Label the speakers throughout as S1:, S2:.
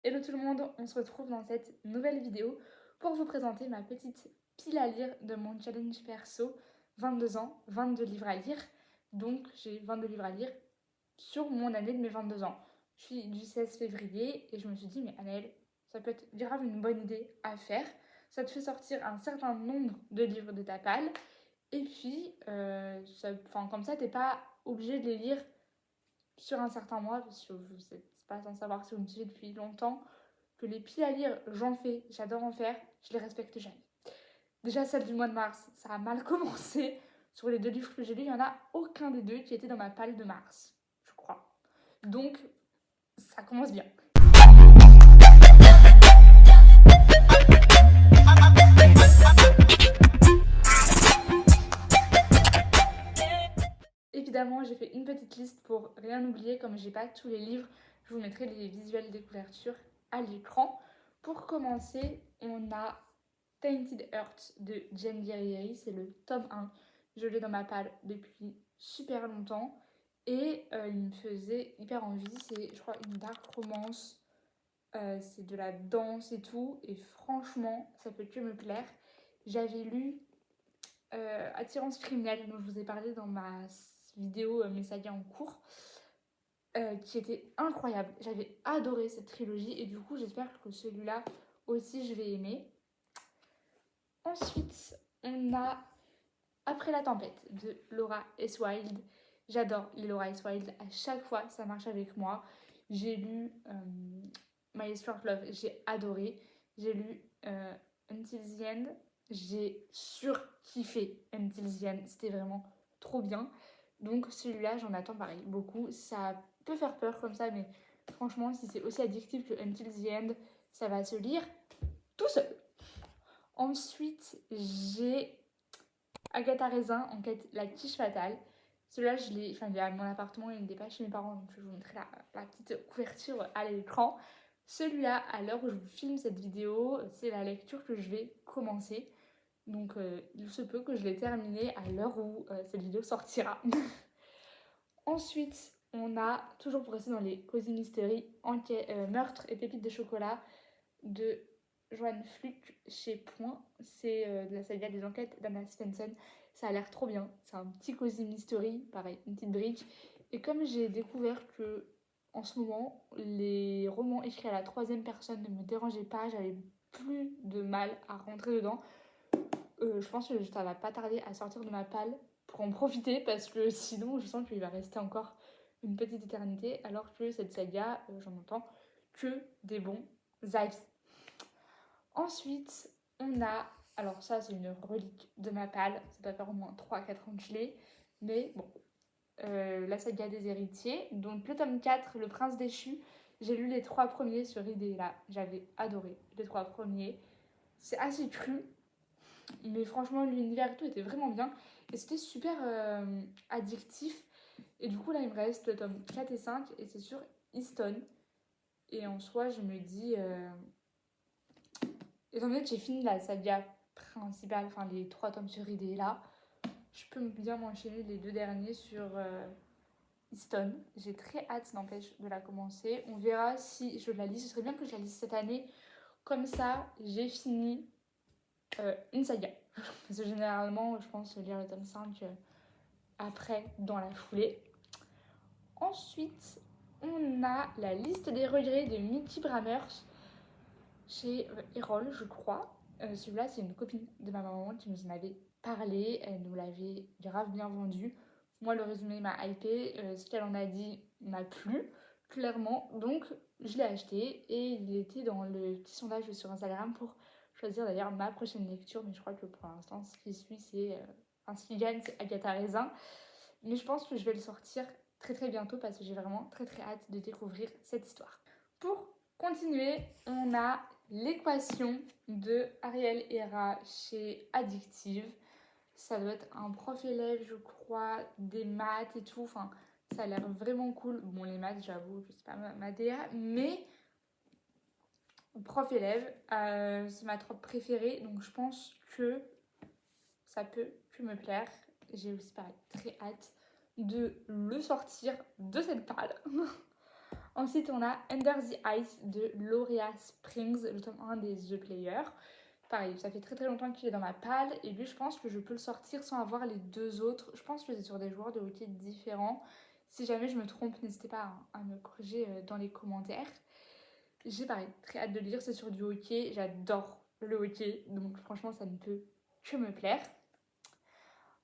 S1: Hello tout le monde, on se retrouve dans cette nouvelle vidéo pour vous présenter ma petite pile à lire de mon challenge perso 22 ans, 22 livres à lire. Donc j'ai 22 livres à lire sur mon année de mes 22 ans. Je suis du 16 février et je me suis dit mais Anaëlle, ça peut être grave une bonne idée à faire. Ça te fait sortir un certain nombre de livres de ta palle et puis comme ça t'es pas obligé de les lire sur un certain mois parce que vous n'êtes pas sans savoir si vous me suivez depuis longtemps que les piles à lire, j'en fais, j'adore en faire, je les respecte jamais. Déjà, celle du mois de mars, ça a mal commencé. Sur les 2 livres que j'ai lus, il n'y en a aucun des 2 qui était dans ma palle de mars, je crois. Donc, ça commence bien. Évidemment, j'ai fait une petite liste pour rien oublier, comme j'ai pas tous les livres, je vous mettrai les visuels des couvertures à l'écran. Pour commencer, on a Tainted Earth de Jen Guerrieri, c'est le tome 1. Je l'ai dans ma palle depuis super longtemps et il me faisait hyper envie. C'est, je crois, une dark romance. C'est de la danse et tout. Et franchement, ça peut que me plaire. J'avais lu Attirance criminelle, dont je vous ai parlé dans ma vidéo Mes sagas en cours, qui était incroyable. J'avais adoré cette trilogie et du coup, j'espère que celui-là aussi, je vais aimer. Ensuite, on a Après la tempête de Laura S. Wilde. J'adore les Laura S. Wilde. À chaque fois, ça marche avec moi. J'ai lu My Short Love, j'ai adoré. J'ai lu Until the End. J'ai surkiffé Until the End. C'était vraiment trop bien. Donc celui-là, j'en attends pareil beaucoup. Ça peut faire peur comme ça, mais franchement, si c'est aussi addictif que Until the End, ça va se lire tout seul. Ensuite, j'ai Agatha Raisin, enquête La quiche fatale. Celui-là, il est à mon appartement, il n'est pas chez mes parents, donc je vous montrerai la petite couverture à l'écran. Celui-là, à l'heure où je vous filme cette vidéo, c'est la lecture que je vais commencer. Donc, il se peut que je l'ai terminée à l'heure où cette vidéo sortira. Ensuite, on a, toujours pour rester dans les Cozy Mystery, Meurtre et pépites de chocolat de Joanne Fluck chez Point. C'est de la saga des enquêtes d'Anna Svensson. Ça a l'air trop bien. C'est un petit cozy mystery, pareil, une petite brique. Et comme j'ai découvert que en ce moment, les romans écrits à la 3e personne ne me dérangeaient pas, j'avais plus de mal à rentrer dedans. Je pense que ça va pas tarder à sortir de ma palle pour en profiter parce que sinon, je sens qu'il va rester encore une petite éternité. Alors que cette saga, j'en entends que des bons avis. Ensuite, on a, alors ça c'est une relique de ma palle, ça doit faire au moins 3-4 ans que je l'ai, mais bon, la saga des héritiers, donc le tome 4, Le Prince déchu, j'ai lu les 3 premiers sur Idéa, j'avais adoré les 3 premiers, c'est assez cru, mais franchement l'univers et tout était vraiment bien, et c'était super addictif, et du coup là il me reste le tome 4 et 5, et c'est sur Easton, et en soi je me dis... étant donné que j'ai fini la saga principale, enfin les 3 tomes sur Idéa, je peux bien m'enchaîner les 2 derniers sur Easton. J'ai très hâte, n'empêche, de la commencer. On verra si je la lis. Ce serait bien que je la lise cette année. Comme ça, j'ai fini une saga. Parce que généralement, je pense lire le tome 5 après, dans la foulée. Ensuite, on a la liste des regrets de Mickey Bramers chez Erol, je crois. Celui-là, c'est une copine de ma maman qui nous en avait parlé. Elle nous l'avait grave bien vendu. Moi, le résumé m'a hypé. Ce qu'elle en a dit m'a plu, clairement. Donc, je l'ai acheté et il était dans le petit sondage sur Instagram pour choisir d'ailleurs ma prochaine lecture. Mais je crois que pour l'instant, ce qui suit, c'est. Ce qui gagne, c'est Agatha Raisin. Mais je pense que je vais le sortir très très bientôt parce que j'ai vraiment très très hâte de découvrir cette histoire. Pour continuer, on a L'équation de Ariel Hera chez Addictive. Ça doit être un prof élève, je crois, des maths et tout. Enfin, ça a l'air vraiment cool. Bon, les maths, j'avoue, je sais pas ma DA, mais prof élève, c'est ma trope préférée. Donc, je pense que ça peut que me plaire. J'ai aussi, pareil, très hâte de le sortir de cette palle. Ensuite, on a Under the Ice de Loria Springs, le tome 1 des The Player. Pareil, ça fait très très longtemps qu'il est dans ma palle et lui, je pense que je peux le sortir sans avoir les deux autres. Je pense que c'est sur des joueurs de hockey différents. Si jamais je me trompe, n'hésitez pas à me corriger dans les commentaires. J'ai pareil, très hâte de le lire, c'est sur du hockey. J'adore le hockey, donc franchement, ça ne peut que me plaire.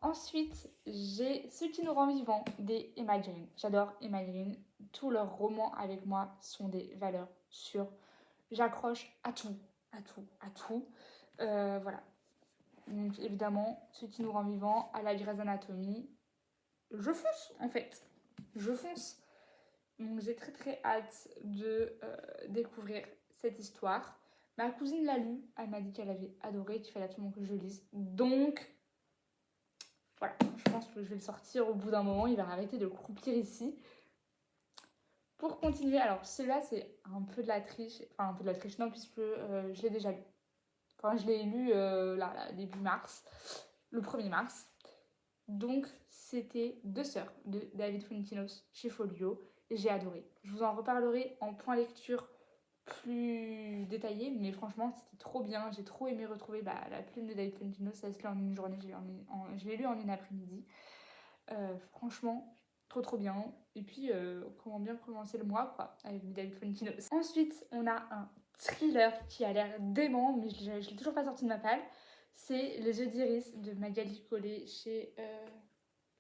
S1: Ensuite, j'ai Ce qui nous rend vivants des Emma Green. J'adore Emma Green. Tous leurs romans avec moi sont des valeurs sûres. J'accroche à tout, à tout, à tout. Voilà. Donc évidemment, Ce qui nous rend vivants, à la Grey's Anatomy, je fonce en fait. Je fonce. Donc j'ai très très hâte de découvrir cette histoire. Ma cousine l'a lu, elle m'a dit qu'elle avait adoré, qu'il fallait absolument que je lise. Donc voilà, je pense que je vais le sortir au bout d'un moment, il va arrêter de croupir ici. Pour continuer, alors celui-là c'est un peu de la triche, enfin un peu de la triche non puisque je l'ai déjà lu. Enfin je l'ai lu là, début mars, le 1er mars. Donc c'était Deux sœurs de David Fuenkinos chez Folio et j'ai adoré. Je vous en reparlerai en point lecture plus détaillé, mais franchement c'était trop bien. J'ai trop aimé retrouver la plume de David Fuenkinos, ça se lit en une journée, je l'ai lu en une après-midi. Franchement, trop bien. Et puis, comment bien commencer le mois, quoi, avec David Fuenkinos. Ensuite, on a un thriller qui a l'air dément, mais je l'ai toujours pas sorti de ma palle. C'est Les yeux d'Iris de Magali Collet chez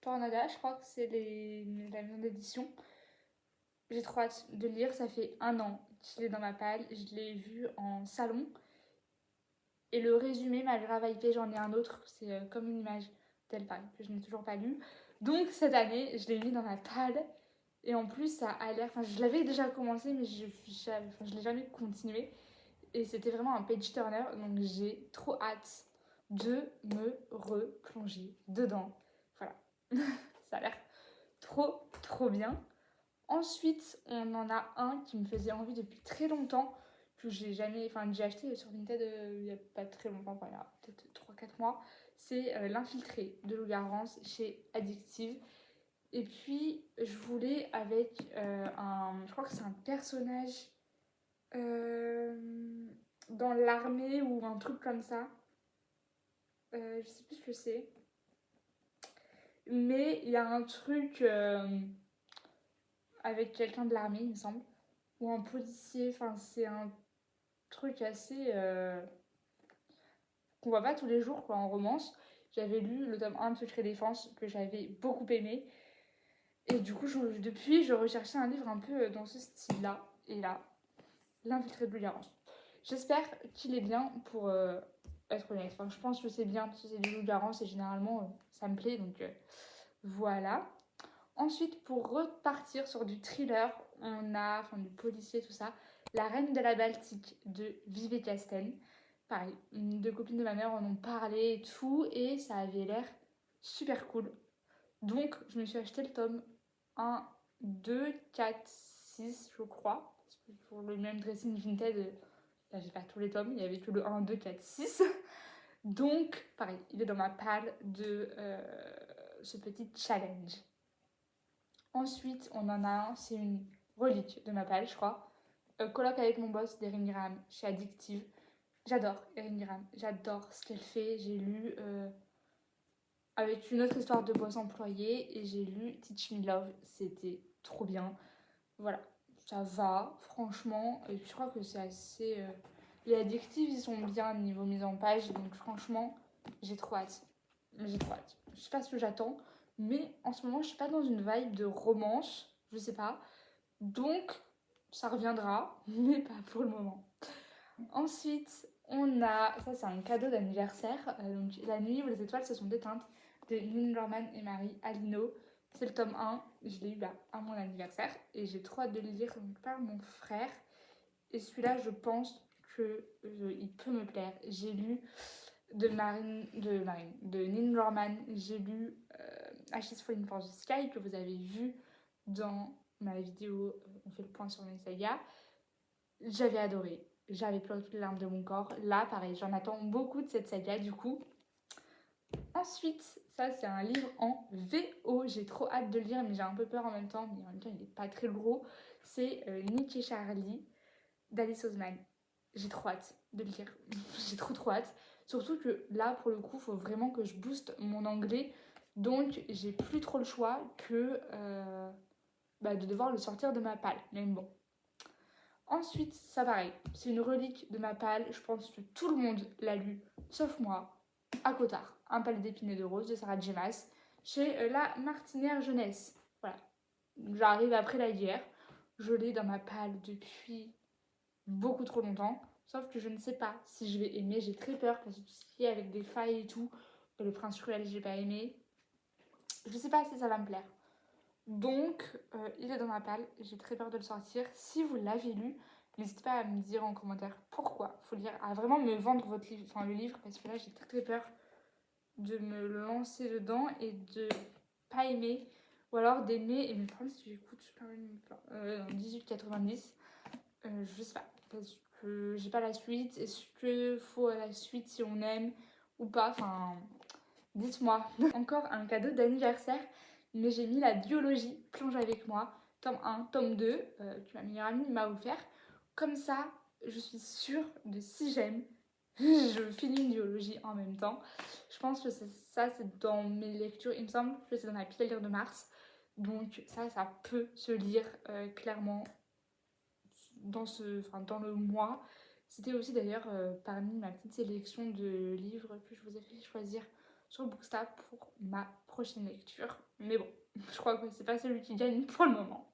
S1: Tornada, je crois que c'est la maison d'édition. J'ai trop hâte de le lire, ça fait 1 an qu'il est dans ma palle. Je l'ai vu en salon. Et le résumé m'a grave hypé, j'en ai un autre, c'est Comme une image d'elle, pareil, que je n'ai toujours pas lu. Donc cette année, je l'ai mis dans ma palle. Et en plus, ça a l'air... Enfin, je l'avais déjà commencé, mais je ne l'ai jamais continué. Et c'était vraiment un page-turner, donc j'ai trop hâte de me replonger dedans. Voilà. Ça a l'air trop bien. Ensuite, on en a un qui me faisait envie depuis très longtemps, que j'ai jamais... Enfin, j'ai acheté sur Vinted il n'y a pas très longtemps, enfin, il y a peut-être 3-4 mois. C'est L'Infiltré de Lou Garance chez Addictive. Et puis, je voulais avec je crois que c'est un personnage dans l'armée ou un truc comme ça. Je sais plus ce que c'est. Mais il y a un truc avec quelqu'un de l'armée, il me semble. Ou un policier. Enfin, c'est un truc assez... qu'on voit pas tous les jours, quoi, en romance. J'avais lu le tome 1 de Secret Défense, que j'avais beaucoup aimé. Et du coup, depuis, je recherchais un livre un peu dans ce style-là. Et là, L'Infiltré de Lou Garance. J'espère qu'il est bien pour être honnête. Enfin, je pense que c'est bien parce que c'est du Lou Garance et généralement, ça me plaît. Donc voilà. Ensuite, pour repartir sur du thriller, on a, enfin du policier, tout ça, La Reine de la Baltique de Vivé Castel. Pareil, 2 copines de ma mère en ont parlé et tout, et ça avait l'air super cool. Donc, je me suis acheté le tome 1, 2, 4, 6, je crois. Parce que pour le même dressing Vinted, là, j'ai pas tous les tomes, il y avait que le 1, 2, 4, 6. Donc, pareil, il est dans ma palle de ce petit challenge. Ensuite, on en a un, c'est une relique de ma palle, je crois. Colloque avec mon boss d'Erin Graham chez Addictive. J'adore Erin Graham, j'adore ce qu'elle fait. J'ai lu avec une autre histoire de boss employé et j'ai lu Teach Me Love, c'était trop bien. Voilà, ça va, franchement. Et puis je crois que c'est assez... Les Addictives, ils sont bien niveau mise en page, donc franchement, j'ai trop hâte. J'ai trop hâte. Je sais pas ce que j'attends, mais en ce moment, je suis pas dans une vibe de romance, je sais pas. Donc, ça reviendra, mais pas pour le moment. Ensuite, on a... Ça, c'est un cadeau d'anniversaire. Donc, La nuit où les étoiles se sont éteintes de Lynn Norman et Marie Alino. C'est le tome 1. Je l'ai eu à mon anniversaire. Et j'ai trop hâte de le lire par mon frère. Et celui-là, je pense qu'il peut me plaire. J'ai lu de Lynn Norman. J'ai lu Ashes Falling for the Sky que vous avez vu dans ma vidéo On fait le point sur mes sagas. J'avais adoré. J'avais pleuré toutes les larmes de mon corps. Là, pareil, j'en attends beaucoup de cette saga du coup. Ensuite, ça c'est un livre en VO, j'ai trop hâte de le lire mais j'ai un peu peur en même temps, mais en même temps il n'est pas très gros. C'est Nick et Charlie d'Alice Oseman. J'ai trop hâte de le lire, j'ai trop hâte. Surtout que là pour le coup il faut vraiment que je booste mon anglais, donc j'ai plus trop le choix que de devoir le sortir de ma palle, mais bon. Ensuite, ça pareil, c'est une relique de ma palle, je pense que tout le monde l'a lu, sauf moi. À Cotard, Un palais d'épines et de roses de Sarah J. Maas, chez La Martinière Jeunesse. Voilà, j'arrive après la guerre, je l'ai dans ma palle depuis beaucoup trop longtemps, sauf que je ne sais pas si je vais aimer, j'ai très peur parce que tout ce qui est avec des failles et tout, Le Prince Cruel, j'ai pas aimé, je sais pas si ça va me plaire. Donc, il est dans ma palle, j'ai très peur de le sortir. Si vous l'avez lu, n'hésitez pas à me dire en commentaire pourquoi faut le lire, à vraiment me vendre votre livre, enfin le livre, parce que là j'ai très peur de me lancer dedans et de pas aimer, ou alors d'aimer et me prendre si j'écoute, je sais pas, 18,90, je sais pas, parce que j'ai pas la suite. Est-ce que faut la suite si on aime ou pas, enfin dites-moi. Encore un cadeau d'anniversaire, mais j'ai mis la biologie, plonge avec moi, tome 1, tome 2, que ma meilleure amie m'a offert. Comme ça, je suis sûre de si j'aime, je finis une biologie en même temps. Je pense que ça, c'est dans mes lectures, il me semble que c'est dans la pile à lire de mars. Donc ça peut se lire clairement dans le mois. C'était aussi d'ailleurs parmi ma petite sélection de livres que je vous ai fait choisir sur Booksta pour ma prochaine lecture. Mais bon, je crois que c'est pas celui qui gagne pour le moment.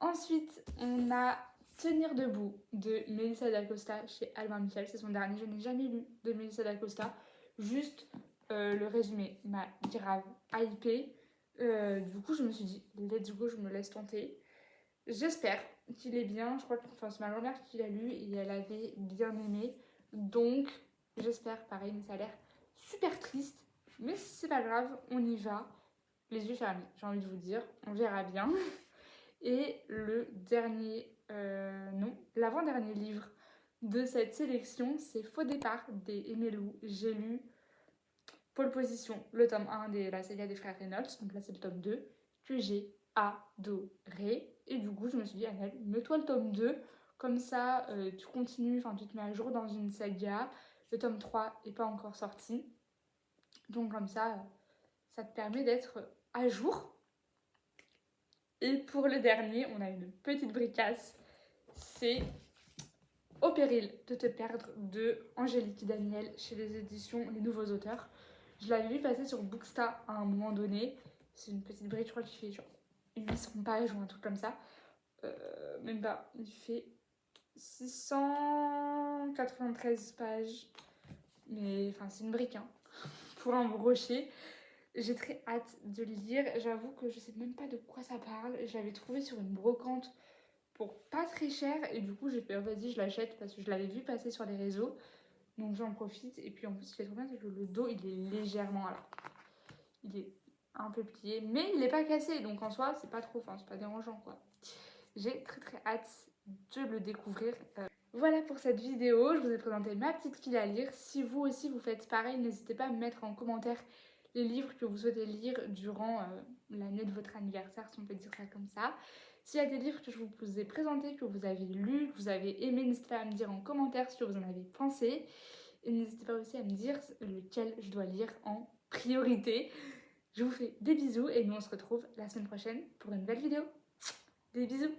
S1: Ensuite, on a Tenir debout de Melissa d'Acosta chez Albin Michel. C'est son dernier. Je n'ai jamais lu de Melissa d'Acosta. Juste le résumé m'a grave hypé. Du coup, je me suis dit, let's go, je me laisse tenter. J'espère qu'il est bien. Je crois que c'est ma grand-mère qui l'a lu et elle avait bien aimé. Donc, j'espère pareil, mais ça a l'air super triste. Mais c'est pas grave, on y va. Les yeux fermés, j'ai envie de vous dire. On verra bien. Et le dernier, non, l'avant-dernier livre de cette sélection, c'est Faux départ des Aimé Lou. J'ai lu Pole Position, le tome 1 de la saga des frères Reynolds, donc là c'est le tome 2, que j'ai adoré. Et du coup, je me suis dit, Annelle, mets-toi le tome 2, comme ça tu continues, enfin tu te mets à jour dans une saga. Le tome 3 n'est pas encore sorti, donc comme ça, ça te permet d'être à jour. Et pour le dernier, on a une petite bricasse, c'est Au péril de te perdre de Angélique Daniel chez les éditions Les Nouveaux Auteurs. Je l'avais vu passer sur Booksta à un moment donné. C'est une petite brique, je crois qu'il fait genre 800 pages ou un truc comme ça. Même pas, il fait 693 pages. Mais enfin, c'est une brique, hein, pour un brochet. J'ai très hâte de le lire. J'avoue que je sais même pas de quoi ça parle. Je l'avais trouvé sur une brocante pour pas très cher et du coup j'ai fait vas-y je l'achète parce que je l'avais vu passer sur les réseaux, donc j'en profite. Et puis en plus il est trop bien, c'est que le dos il est légèrement là, il est un peu plié mais il est pas cassé, donc en soi c'est pas trop, enfin c'est pas dérangeant quoi. J'ai très hâte de le découvrir. Voilà pour cette vidéo, je vous ai présenté ma petite file à lire. Si vous aussi vous faites pareil, n'hésitez pas à me mettre en commentaire les livres que vous souhaitez lire durant l'année de votre anniversaire, si on peut dire ça comme ça. S'il y a des livres que je vous ai présentés, que vous avez lus, que vous avez aimé, n'hésitez pas à me dire en commentaire ce que vous en avez pensé. Et n'hésitez pas aussi à me dire lequel je dois lire en priorité. Je vous fais des bisous et nous on se retrouve la semaine prochaine pour une nouvelle vidéo. Des bisous!